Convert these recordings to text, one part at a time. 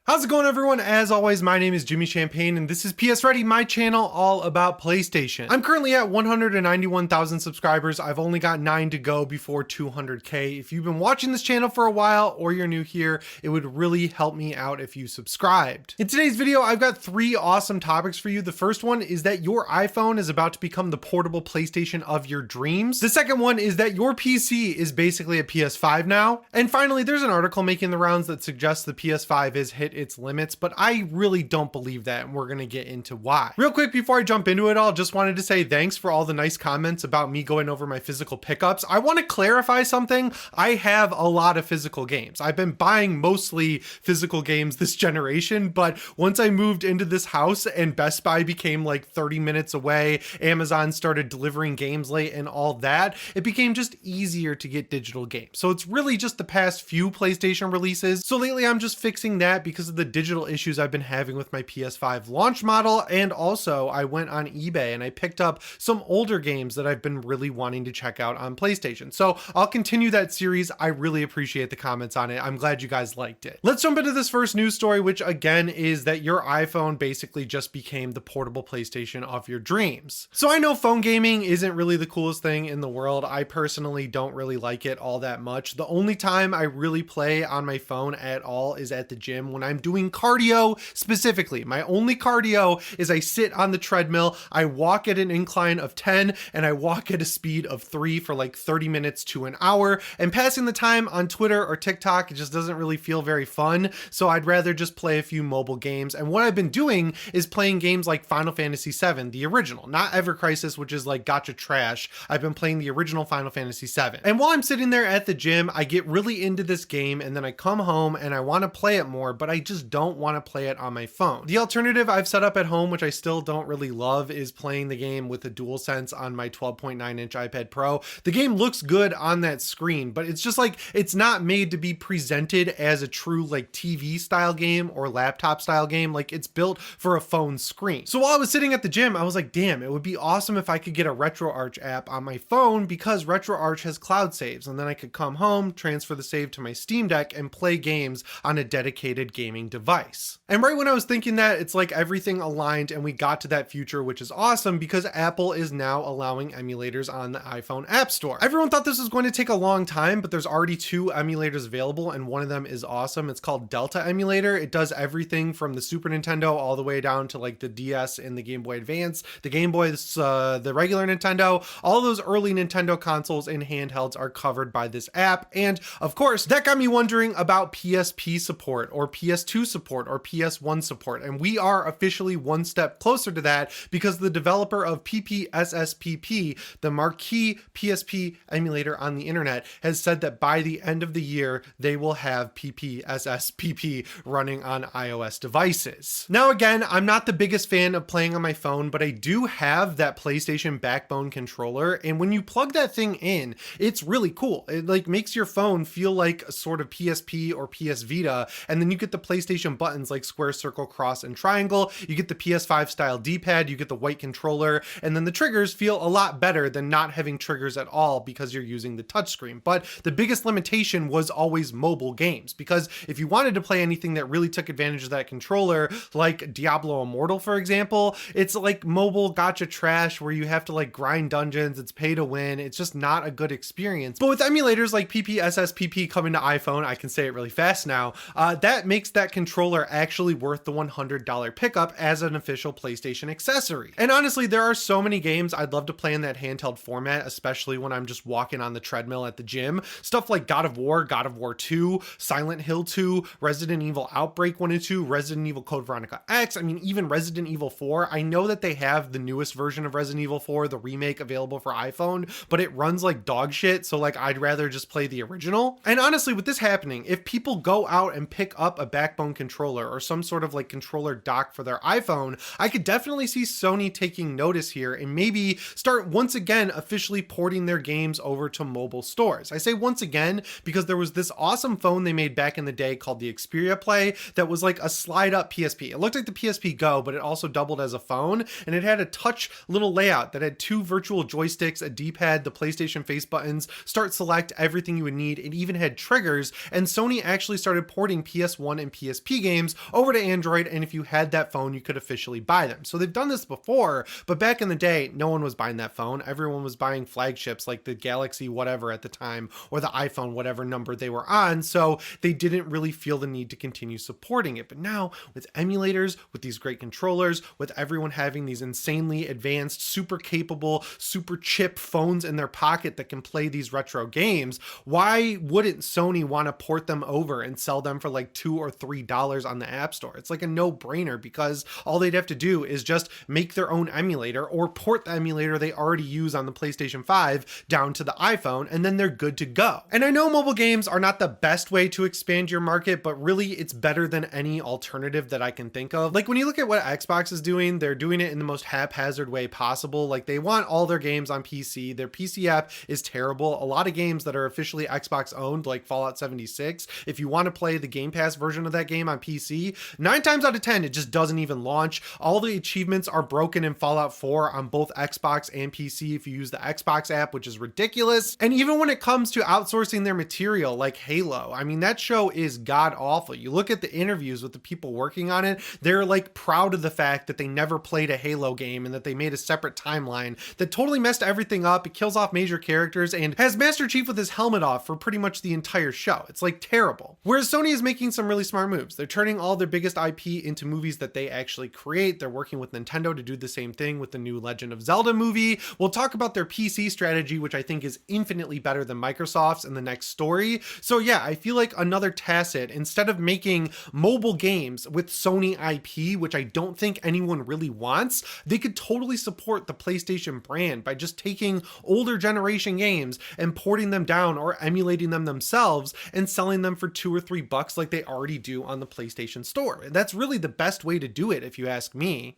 How's it going, everyone? As always, my name is Jimmy Champagne and this is PSReady, my channel all about PlayStation. I'm currently at 191,000 subscribers. I've only got 9 to go before 200K. If you've been watching this channel for a while or you're new here, it would really help me out if you subscribed. In today's video, I've got 3 awesome topics for you. The first one is that your iPhone is about to become the portable PlayStation of your dreams. The second one is that your PC is basically a PS5 now. And finally, there's an article making the rounds that suggests the PS5 is hit its limits, but I really don't believe that, and we're gonna get into why. Real quick before I jump into it all, just wanted to say thanks for all the nice comments about me going over my physical pickups. I want to clarify something. I have a lot of physical games. I've been buying mostly physical games this generation, but once I moved into this house and Best Buy became like 30 minutes away, Amazon started delivering games late and all that, it became just easier to get digital games. So it's really just the past few PlayStation releases. So lately I'm just fixing that because of the digital issues I've been having with my PS5 launch model. And also I went on eBay and I picked up some older games that I've been really wanting to check out on PlayStation. So I'll continue that series. I really appreciate the comments on it. I'm glad you guys liked it. Let's jump into this first news story, which again is that your iPhone basically just became the portable PlayStation of your dreams. So I know phone gaming isn't really the coolest thing in the world. I personally don't really like it all that much. The only time I really play on my phone at all is at the gym when I'm doing cardio specifically. My only cardio is I sit on the treadmill, I walk at an incline of 10, and I walk at a speed of 3 for like 30 minutes to an hour. And passing the time on Twitter or TikTok, it just doesn't really feel very fun. So I'd rather just play a few mobile games. And what I've been doing is playing games like Final Fantasy VII, the original, not Ever Crisis, which is like gotcha trash. I've been playing the original Final Fantasy VII. And while I'm sitting there at the gym, I get really into this game and then I come home and I want to play it more, but I just don't want to play it on my phone. The alternative I've set up at home, which I still don't really love, is playing the game with a DualSense on my 12.9-inch iPad Pro. The game looks good on that screen, but it's just like, it's not made to be presented as a true like TV style game or laptop style game. Like it's built for a phone screen. So while I was sitting at the gym, I was like, damn, it would be awesome if I could get a RetroArch app on my phone because RetroArch has cloud saves. And then I could come home, transfer the save to my Steam Deck and play games on a dedicated gaming device. And right when I was thinking that, it's like everything aligned and we got to that future, which is awesome because Apple is now allowing emulators on the iPhone App Store. Everyone thought this was going to take a long time, but there's already 2 emulators available and one of them is awesome. It's called Delta Emulator. It does everything from the Super Nintendo all the way down to like the DS and the Game Boy Advance, the Game Boy, the regular Nintendo. All those early Nintendo consoles and handhelds are covered by this app. And of course, that got me wondering about PSP support or PS2 support or PS1 support. And we are officially one step closer to that because the developer of PPSSPP, the marquee PSP emulator on the internet, has said that by the end of the year, they will have PPSSPP running on iOS devices. Now, again, I'm not the biggest fan of playing on my phone, but I do have that PlayStation Backbone controller. And when you plug that thing in, it's really cool. It like makes your phone feel like a sort of PSP or PS Vita. And then you get the PlayStation buttons like square, circle, cross, and triangle. You get the PS5 style D-pad, you get the white controller, and then the triggers feel a lot better than not having triggers at all because you're using the touchscreen. But the biggest limitation was always mobile games, because if you wanted to play anything that really took advantage of that controller, like Diablo Immortal, for example, it's like mobile gotcha trash where you have to like grind dungeons, it's pay to win, it's just not a good experience. But with emulators like PPSSPP coming to iPhone, I can say it really fast now, that makes that controller actually worth the $100 pickup as an official PlayStation accessory. And honestly, there are so many games I'd love to play in that handheld format, especially when I'm just walking on the treadmill at the gym. Stuff like God of War 2, Silent Hill 2, Resident Evil Outbreak 1 and 2, Resident Evil Code Veronica X, I mean, even Resident Evil 4. I know that they have the newest version of Resident Evil 4, the remake, available for iPhone, but it runs like dog shit, so like I'd rather just play the original. And honestly, with this happening, if people go out and pick up a Backbone controller or some sort of like controller dock for their iPhone, I could definitely see Sony taking notice here and maybe start once again officially porting their games over to mobile stores. I say once again because there was this awesome phone they made back in the day called the Xperia Play that was like a slide up PSP. It looked like the PSP Go, but it also doubled as a phone, and it had a touch little layout that had 2 virtual joysticks, a D-pad, the PlayStation face buttons, start select, everything you would need. It even had triggers, and Sony actually started porting PS1 and PSP games over to Android, and if you had that phone, you could officially buy them. So they've done this before, but back in the day, no one was buying that phone. Everyone was buying flagships like the Galaxy whatever at the time, or the iPhone whatever number they were on, so they didn't really feel the need to continue supporting it. But now with emulators, with these great controllers, with everyone having these insanely advanced, super capable, super chip phones in their pocket that can play these retro games, why wouldn't Sony want to port them over and sell them for like $2 or $3 on the App Store? It's like a no-brainer, because all they'd have to do is just make their own emulator or port the emulator they already use on the PlayStation 5 down to the iPhone, and then they're good to go. And I know mobile games are not the best way to expand your market, but really it's better than any alternative that I can think of. Like when you look at what Xbox is doing, they're doing it in the most haphazard way possible. Like they want all their games on PC. Their PC app is terrible. A lot of games that are officially Xbox owned, like Fallout 76, if you want to play the Game Pass version of that game on PC, 9 times out of 10, it just doesn't even launch. All the achievements are broken in Fallout 4 on both Xbox and PC if you use the Xbox app, which is ridiculous. And even when it comes to outsourcing their material, like Halo, I mean, that show is god awful. You look at the interviews with the people working on it, they're like proud of the fact that they never played a Halo game and that they made a separate timeline that totally messed everything up. It kills off major characters and has Master Chief with his helmet off for pretty much the entire show. It's like terrible. Whereas Sony is making some really smart moves. They're turning all their biggest IP into movies that they actually create. They're working with Nintendo to do the same thing with the new Legend of Zelda movie. We'll talk about their PC strategy, which I think is infinitely better than Microsoft's in the next story. So yeah, I feel like another tacit, instead of making mobile games with Sony IP, which I don't think anyone really wants, they could totally support the PlayStation brand by just taking older generation games and porting them down or emulating them themselves and selling them for $2 or $3 like they already do on the PlayStation Store. And that's really the best way to do it, if you ask me.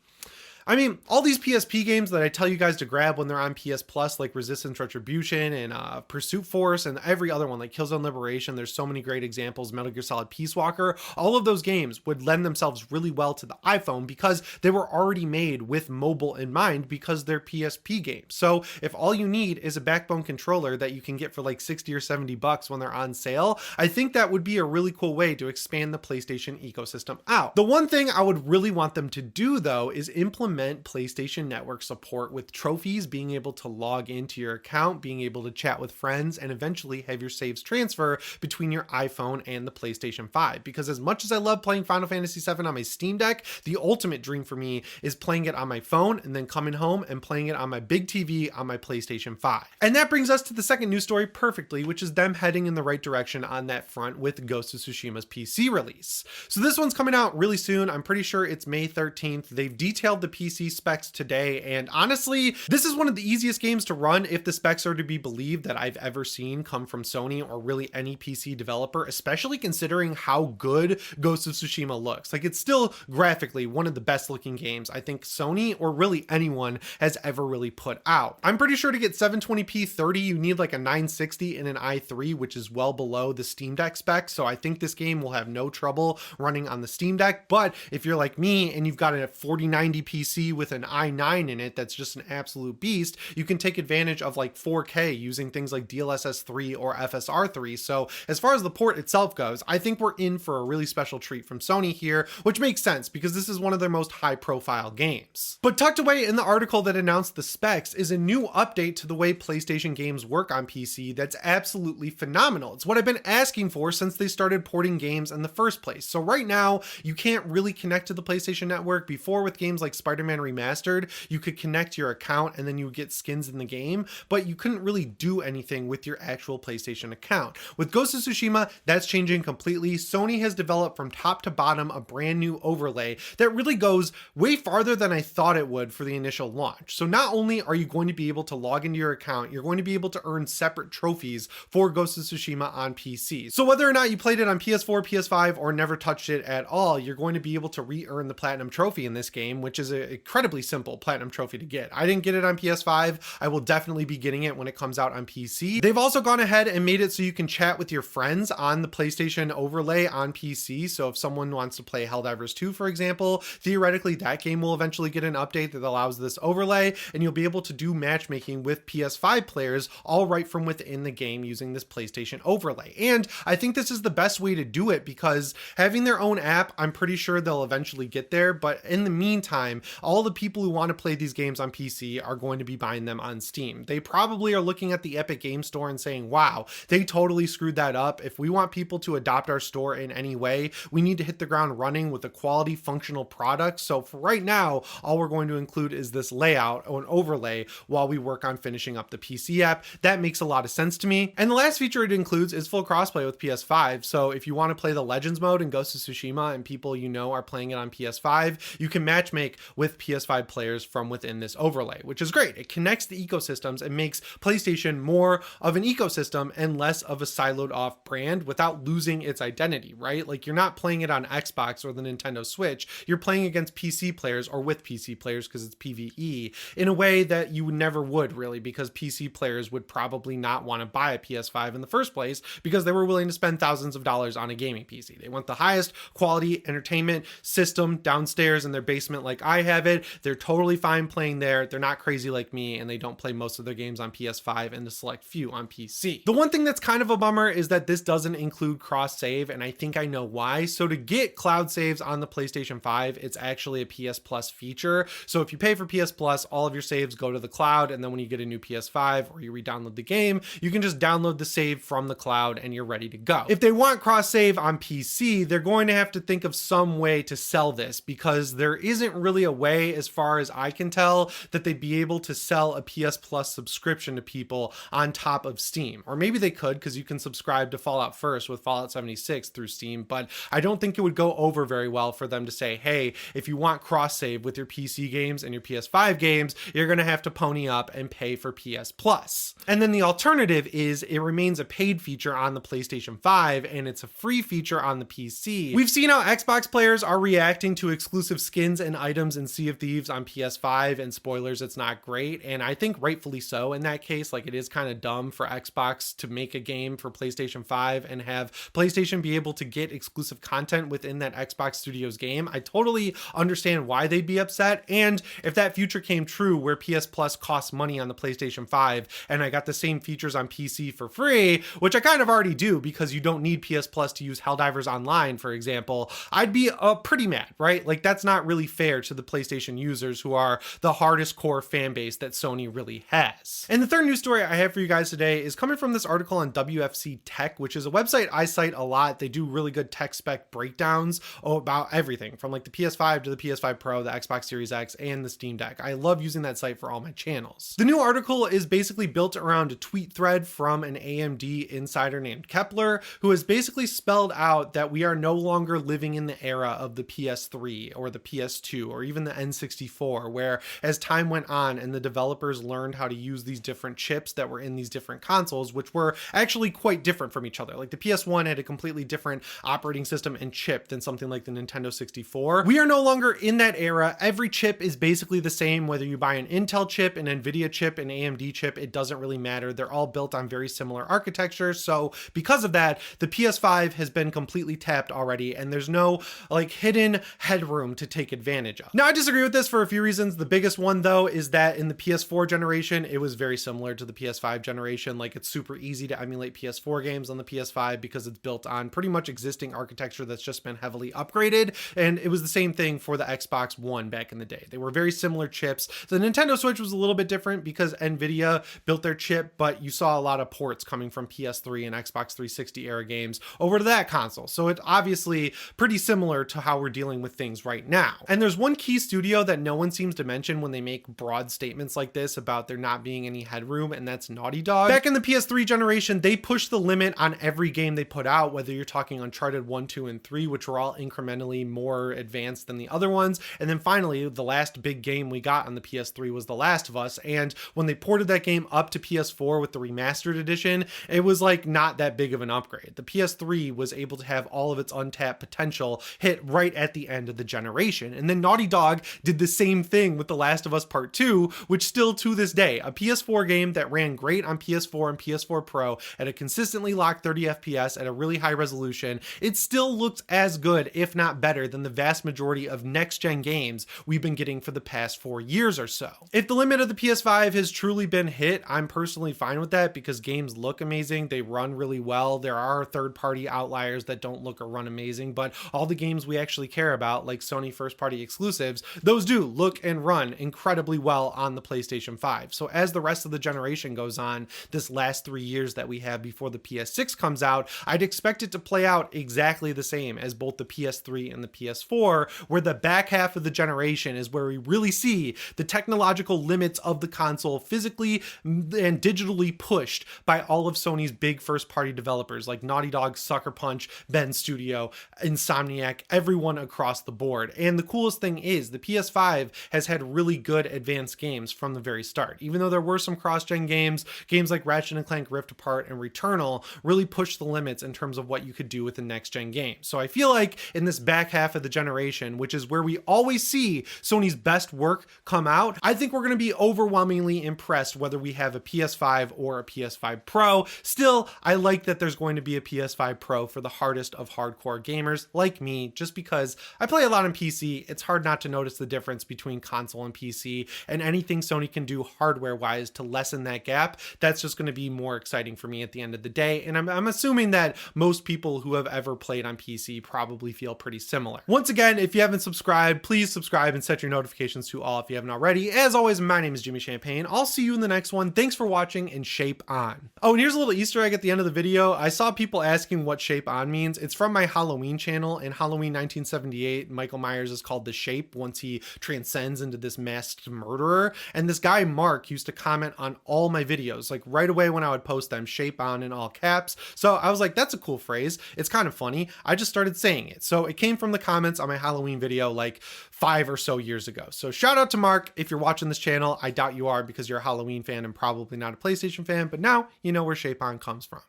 I mean, all these PSP games that I tell you guys to grab when they're on PS Plus, like Resistance Retribution and Pursuit Force and every other one, like Killzone Liberation, there's so many great examples, Metal Gear Solid Peace Walker, all of those games would lend themselves really well to the iPhone because they were already made with mobile in mind because they're PSP games. So if all you need is a backbone controller that you can get for like 60 or 70 bucks when they're on sale, I think that would be a really cool way to expand the PlayStation ecosystem out. The one thing I would really want them to do though is implement PlayStation Network support with trophies, being able to log into your account, being able to chat with friends, and eventually have your saves transfer between your iPhone and the PlayStation 5. Because as much as I love playing Final Fantasy VII on my Steam Deck, the ultimate dream for me is playing it on my phone and then coming home and playing it on my big TV on my PlayStation 5. And that brings us to the second news story perfectly, which is them heading in the right direction on that front with Ghost of Tsushima's PC release. So this one's coming out really soon. I'm pretty sure it's May 13th. They've detailed the PC specs today, and honestly, this is one of the easiest games to run if the specs are to be believed that I've ever seen come from Sony or really any PC developer, especially considering how good Ghost of Tsushima looks. Like, it's still graphically one of the best looking games I think Sony or really anyone has ever really put out. I'm pretty sure to get 720p 30 you need like a 960 and an i3, which is well below the Steam Deck specs, so I think this game will have no trouble running on the Steam Deck. But if you're like me and you've got a 4090 PC with an i9 in it that's just an absolute beast, you can take advantage of like 4K using things like DLSS 3 or FSR 3. So as far as the port itself goes, I think we're in for a really special treat from Sony here, which makes sense because this is one of their most high profile games. But tucked away in the article that announced the specs is a new update to the way PlayStation games work on PC that's absolutely phenomenal. It's what I've been asking for since they started porting games in the first place. So right now, you can't really connect to the PlayStation Network. Before, with games like Spider-Man Remastered, you could connect your account and then you would get skins in the game, but you couldn't really do anything with your actual PlayStation account. With Ghost of Tsushima, that's changing completely. Sony has developed from top to bottom a brand new overlay that really goes way farther than I thought it would for the initial launch. So not only are you going to be able to log into your account, you're going to be able to earn separate trophies for Ghost of Tsushima on PC. So whether or not you played it on PS4, PS5, or never touched it at all, you're going to be able to re-earn the Platinum Trophy in this game, which is incredibly simple platinum trophy to get. I didn't get it on PS5. I will definitely be getting it when it comes out on PC. They've also gone ahead and made it so you can chat with your friends on the PlayStation overlay on PC. So if someone wants to play Helldivers 2, for example, theoretically that game will eventually get an update that allows this overlay, and you'll be able to do matchmaking with PS5 players all right from within the game using this PlayStation overlay. And I think this is the best way to do it, because having their own app, I'm pretty sure they'll eventually get there. But in the meantime, all the people who want to play these games on PC are going to be buying them on Steam. They probably are looking at the Epic Game Store and saying, wow, they totally screwed that up. If we want people to adopt our store in any way, we need to hit the ground running with a quality functional product. So for right now, all we're going to include is this layout or an overlay while we work on finishing up the PC app. That makes a lot of sense to me. And the last feature it includes is full crossplay with PS5. So if you want to play the Legends mode in Ghost of Tsushima and people you know are playing it on PS5, you can matchmake with PS5 players from within this overlay, which is great. It connects the ecosystems and makes PlayStation more of an ecosystem and less of a siloed off brand without losing its identity, right? Like, you're not playing it on Xbox or the Nintendo Switch. You're playing against PC players or with PC players, because it's PvE, in a way that you never would really, because PC players would probably not want to buy a PS5 in the first place because they were willing to spend thousands of dollars on a gaming PC. They want the highest quality entertainment system downstairs in their basement like I have it. They're totally fine playing there. They're not crazy like me, and they don't play most of their games on PS5 and the select few on PC. The one thing that's kind of a bummer is that this doesn't include cross save, and I think I know why. So to get cloud saves on the PlayStation 5, it's actually a PS Plus feature. So if you pay for PS Plus, all of your saves go to the cloud, and then when you get a new PS5 or you re-download the game, you can just download the save from the cloud and you're ready to go. If they want cross save on PC, they're going to have to think of some way to sell this, because there isn't really a way, as far as I can tell, that they'd be able to sell a PS Plus subscription to people on top of Steam. Or maybe they could, because you can subscribe to Fallout First with Fallout 76 through Steam, but I don't think it would go over very well for them to say, hey, if you want cross save with your PC games and your PS5 games, you're going to have to pony up and pay for PS Plus. And then the alternative is it remains a paid feature on the PlayStation 5 and it's a free feature on the PC. We've seen how Xbox players are reacting to exclusive skins and items in Sea of Thieves on PS5, and spoilers, it's not great. And I think rightfully so in that case. Like, it is kind of dumb for Xbox to make a game for PlayStation 5 and have PlayStation be able to get exclusive content within that Xbox Studios game. I totally understand why they'd be upset. And if that future came true where PS Plus costs money on the PlayStation 5 and I got the same features on PC for free, which I kind of already do because you don't need PS Plus to use Helldivers Online, for example, I'd be pretty mad, right? Like, that's not really fair to the PlayStation users, who are the hardest core fan base that Sony really has. And the third news story I have for you guys today is coming from this article on WFC Tech, which is a website I cite a lot. They do really good tech spec breakdowns about everything from like the PS5 to the PS5 Pro, the Xbox Series X, and the Steam Deck. I love using that site for all my channels. The new article is basically built around a tweet thread from an AMD insider named Kepler, who has basically spelled out that we are no longer living in the era of the PS3 or the PS2 or even the N64, where as time went on and the developers learned how to use these different chips that were in these different consoles, which were actually quite different from each other. Like, the PS1 had a completely different operating system and chip than something like the Nintendo 64. We are no longer in that era. Every chip is basically the same, whether you buy an Intel chip, an Nvidia chip, an AMD chip, it doesn't really matter. They're all built on very similar architecture. So because of that, the PS5 has been completely tapped already, and there's no like hidden headroom to take advantage of. Now, I disagree with this for a few reasons. The biggest one, though, is that in the PS4 generation, it was very similar to the PS5 generation. Like, it's super easy to emulate PS4 games on the PS5 because it's built on pretty much existing architecture that's just been heavily upgraded. And it was the same thing for the Xbox One back in the day. They were very similar chips. The Nintendo Switch was a little bit different because Nvidia built their chip, but you saw a lot of ports coming from PS3 and Xbox 360 era games over to that console. So it's obviously pretty similar to how we're dealing with things right now. And there's one key studio that no one seems to mention when they make broad statements like this about there not being any headroom, and that's Naughty Dog. Back in the PS3 generation, they pushed the limit on every game they put out, whether you're talking Uncharted 1, 2, and 3, which were all incrementally more advanced than the other ones. And then finally, the last big game we got on the PS3 was The Last of Us. And when they ported that game up to PS4 with the remastered edition, it was like not that big of an upgrade. The PS3 was able to have all of its untapped potential hit right at the end of the generation. And then Naughty Dog Dog did the same thing with The Last of Us Part 2, which still to this day, a PS4 game that ran great on PS4 and PS4 Pro at a consistently locked 30 FPS at a really high resolution, it still looks as good, if not better, than the vast majority of next-gen games we've been getting for the past 4 years or so. If the limit of the PS5 has truly been hit, I'm personally fine with that because games look amazing, they run really well. There are third-party outliers that don't look or run amazing, but all the games we actually care about, like Sony first-party exclusives, those do look and run incredibly well on the PlayStation 5. So as the rest of the generation goes on, this last 3 years that we have before the PS6 comes out, I'd expect it to play out exactly the same as both the PS3 and the PS4, where the back half of the generation is where we really see the technological limits of the console physically and digitally pushed by all of Sony's big first-party developers like Naughty Dog, Sucker Punch, Bend Studio, Insomniac, everyone across the board. And the coolest thing is the PS5 has had really good advanced games from the very start. Even though there were some cross-gen games like Ratchet & Clank Rift Apart and Returnal really pushed the limits in terms of what you could do with the next-gen game. So I feel like in this back half of the generation, which is where we always see Sony's best work come out, I think we're going to be overwhelmingly impressed whether we have a PS5 or a PS5 Pro. Still, I like that there's going to be a PS5 Pro for the hardest of hardcore gamers like me, just because I play a lot on PC. It's hard not to notice the difference between console and PC, and anything Sony can do hardware-wise to lessen that gap, that's just going to be more exciting for me at the end of the day. And I'm assuming that most people who have ever played on PC probably feel pretty similar. Once again, if you haven't subscribed, please subscribe and set your notifications to all if you haven't already. As always, my name is Jimmy Champagne. I'll see you in the next one. Thanks for watching, and shape on. Oh, and here's a little Easter egg at the end of the video. I saw people asking what shape on means. It's from my Halloween channel. In Halloween 1978, Michael Myers is called the Shape once he transcends into this masked murderer. And this guy, Mark, used to comment on all my videos, like right away when I would post them, shape on in all caps. So I was like, that's a cool phrase. It's kind of funny. I just started saying it. So it came from the comments on my Halloween video like 5 or so years ago. So shout out to Mark. If you're watching this channel, I doubt you are because you're a Halloween fan and probably not a PlayStation fan, but now you know where shape on comes from.